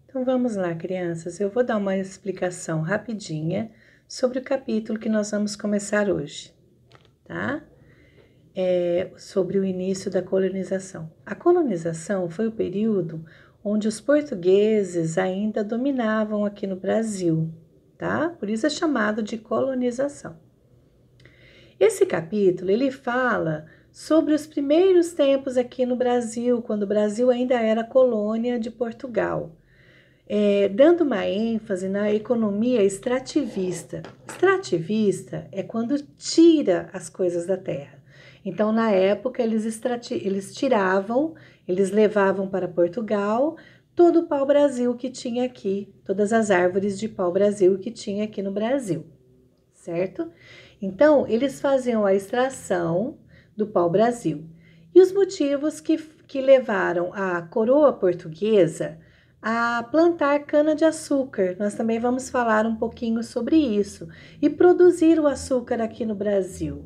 Então vamos lá, crianças. Eu vou dar uma explicação rapidinha sobre o capítulo que nós vamos começar hoje, tá? Sobre o início da colonização. A colonização foi o período onde os portugueses ainda dominavam aqui no Brasil, tá? Por isso é chamado de colonização. Esse capítulo, ele fala sobre os primeiros tempos aqui no Brasil, quando o Brasil ainda era colônia de Portugal. Dando uma ênfase na economia extrativista. Extrativista é quando tira as coisas da terra. Então, na época, eles tiravam, eles levavam para Portugal todo o pau-brasil que tinha aqui, todas as árvores de pau-brasil que tinha aqui no Brasil, certo? Então, eles faziam a extração do pau-brasil. E os motivos que levaram a coroa portuguesa a plantar cana-de-açúcar. Nós também vamos falar um pouquinho sobre isso. E produzir o açúcar aqui no Brasil.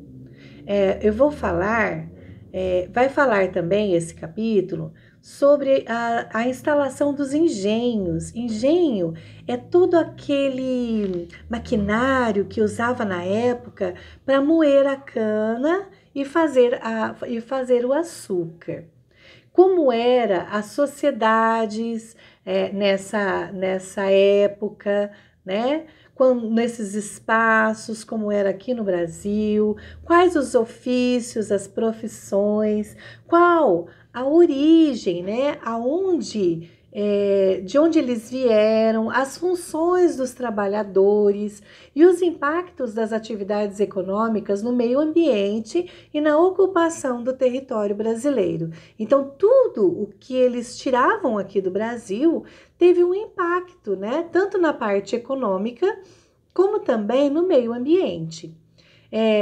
Vai falar também esse capítulo sobre a instalação dos engenhos. Engenho é todo aquele maquinário que usava na época para moer a cana e fazer o açúcar. Como eram as sociedades nessa época, né? Nesses espaços, como era aqui no Brasil, quais os ofícios, as profissões, qual a origem, né? De onde eles vieram, as funções dos trabalhadores e os impactos das atividades econômicas no meio ambiente e na ocupação do território brasileiro. Então, tudo o que eles tiravam aqui do Brasil teve um impacto, né? Tanto na parte econômica, como também no meio ambiente.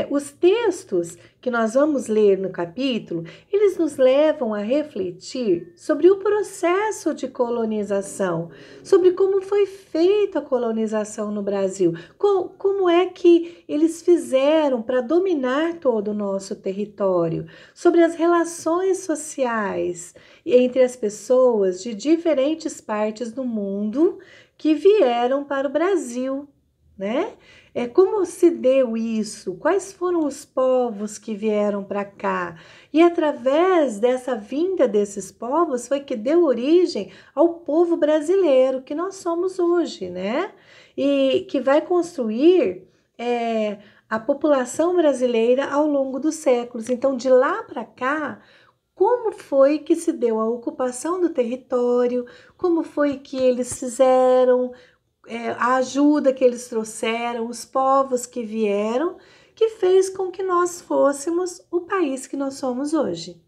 Os textos que nós vamos ler no capítulo, eles nos levam a refletir sobre o processo de colonização, sobre como foi feita a colonização no Brasil, como é que eles fizeram para dominar todo o nosso território, sobre as relações sociais entre as pessoas de diferentes partes do mundo que vieram para o Brasil, né? Como se deu isso? Quais foram os povos que vieram para cá? E através dessa vinda desses povos foi que deu origem ao povo brasileiro que nós somos hoje, né? E que vai construir a população brasileira ao longo dos séculos. Então, de lá para cá, como foi que se deu a ocupação do território? Como foi que eles fizeram? A ajuda que eles trouxeram, os povos que vieram, que fez com que nós fôssemos o país que nós somos hoje.